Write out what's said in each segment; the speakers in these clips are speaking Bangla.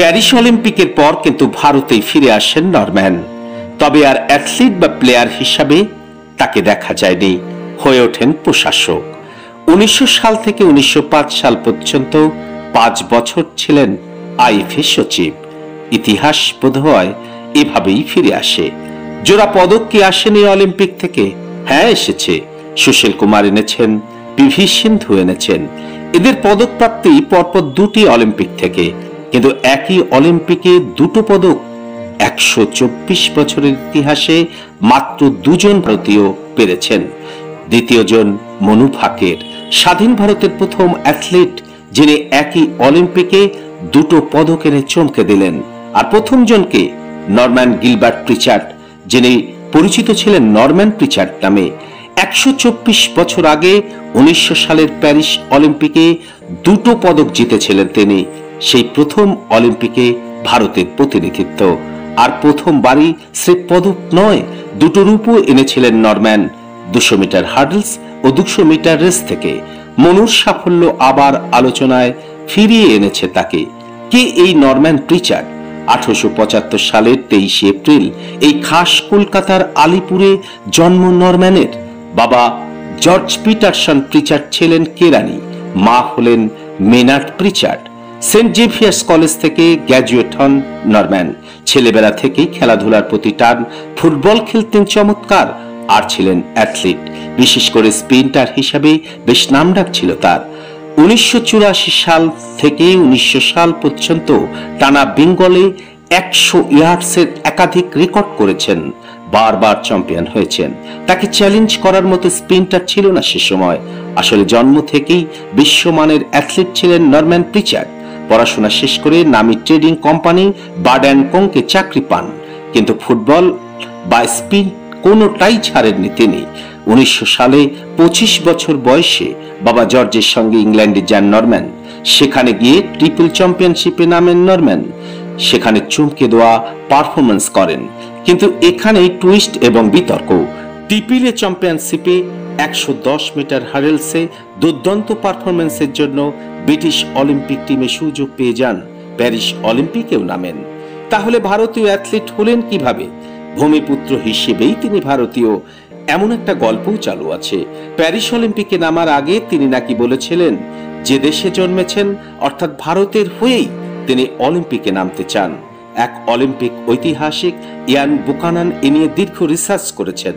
প্যারিস অলিম্পিকের পর কিন্তু ভারতেই ফিরে আসেন নরম্যান। তবে আর অ্যাথলিট বা প্লেয়ার হিসাবে তাকে দেখা যায়নি, হয়ে ওঠেন প্রশাসক। 1900 সাল থেকে 1905 সাল পর্যন্ত 5 বছর ছিলেন আইএফএ সচিব। ইতিহাস বোধহয় এভাবেই ফিরে আসে। জোড়া পদক কি আসেনি অলিম্পিক থেকে? হ্যাঁ এসেছে। সুশীল কুমার এনেছেন, পিভি সিন্ধু এনেছেন। এদের পদক প্রাপ্তি পরপর 2টি অলিম্পিক থেকে, কিন্তু একই অলিম্পিকে 2টো পদক 124 বছরের ইতিহাসে মাত্র 2জন ভারতীয় পেরেছেন। দ্বিতীয় জন মনু ভাকের, স্বাধীন ভারতের প্রথম অ্যাথলিট যিনি একই অলিম্পিকে 2টো পদক এনে চমকে দিলেন। আর প্রথম জনকে নরম্যান গিলবার্ট প্রিচার্ড, যিনি পরিচিত ছিলেন নরম্যান প্রিচার্ড নামে। 124 বছর আগে 1900 সালের প্যারিস অলিম্পিকে 2টো পদক জিতেছিলেন তিনি। সেই প্রথম অলিম্পিকে ভারতের প্রতিনিধিত্ব। আর প্রথমবারই স্রেফ পদক নয়, 2টো রূপও এনেছিলেন নরম্যান, 200 মিটার হার্ডলস ও 200 মিটার রেস থেকে। মনুর সাফল্য আবার আলোচনায় ফিরিয়ে এনেছে তাকে। কে এই নরম্যান প্রিচার্ড? 1875 সালের 23 এপ্রিল এই খাস কলকাতার আলিপুরে জন্ম নরম্যানের। বাবা জর্জ পিটারসন প্রিচার্ড ছিলেন কেরানি, মা হলেন মেনার্ড প্রিচার্ড। সেন্ট জেভিয়ার্স কলেজ থেকে গ্র্যাজুয়েট হন নরম্যান। ছেলেবেলা থেকেই খেলাধুলার প্রতি টান, ফুটবল খেলতেন চমৎকার, আর ছিলেন অ্যাথলিট, বিশেষ করে স্প্রিন্টার হিসাবে বেশ নামডাক ছিল তার। 1984 সাল থেকে 1900 সাল পর্যন্ত টানা বেঙ্গলে 100 ইয়ার্ডসের একাধিক রেকর্ড করেছেন, বারবার চ্যাম্পিয়ন হয়েছেন। তাকে চ্যালেঞ্জ করার মতো স্প্রিন্টার ছিল না সে সময়। আসলে জন্ম থেকেই বিশ্বমানের অ্যাথলিট ছিলেন নরম্যান প্রিচার্ড। পড়াশোনা শেষ করে নামি ট্রেডিং কোম্পানি বার্ড অ্যান্ড কোংকে চাকরি পান, কিন্তু ফুটবল বা স্পিন কোনোটাই ছাড়েননি তিনি। 1900 সালে 25 বছর বয়সে বাবা জর্জের সঙ্গে ইংল্যান্ডে যান নরম্যান। সেখানে গিয়ে ট্রিপল চ্যাম্পিয়নশিপে নামেন নরম্যান। সেখানে চমকে দেওয়া পারফরমেন্স করেন, কিন্তু এখানে টুইস্ট এবং বিতর্ক। ট্রিপল চ্যাম্পিয়নশিপে 110 মিটার হার্ডলসে দুর্দান্ত পারফরমেন্সের জন্য ব্রিটিশ অলিম্পিক টিমে সুযোগ পেয়ে যান, প্যারিস অলিম্পিকেও নামেন। তাহলে ভারতীয় অ্যাথলিট হলেন কিভাবে? ভূমিপুত্র হিসেবেই তিনি ভারতীয়, এমন একটা গল্পও চালু আছে। প্যারিস অলিম্পিকে নামার আগে তিনি নাকি বলেছিলেন যে দেশে জন্মেছেন অর্থাৎ ভারতের হয়েই তিনি অলিম্পিকে নামতে চান। এক অলিম্পিক ঐতিহাসিক ইয়ান বুকানান এ নিয়ে দীর্ঘ রিসার্চ করেছেন।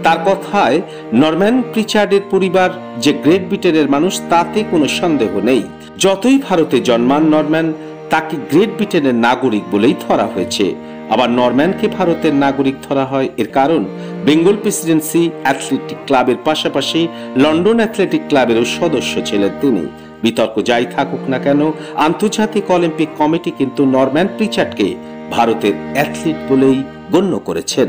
তার কথায় নরম্যান প্রিচার্ডের পরিবার যে গ্রেট ব্রিটেনের মানুষ তাতে কোনো সন্দেহ নেই। যতই ভারতে জন্মান নরম্যান, তাকে গ্রেট ব্রিটেনের নাগরিক বলেই ধরা হয়েছে। আবার নরম্যানকে ভারতের নাগরিক ধরা হয় এর কারণ বেঙ্গল প্রেসিডেন্সি অ্যাথলেটিক ক্লাবের পাশাপাশি লন্ডন অ্যাথলেটিক ক্লাবেরও সদস্য ছিলেন তিনি। বিতর্ক যাই থাকুক না কেন, আন্তর্জাতিক অলিম্পিক কমিটি কিন্তু নরম্যান প্রিচার্ডকে ভারতের অ্যাথলিট বলেই গণ্য করেছেন।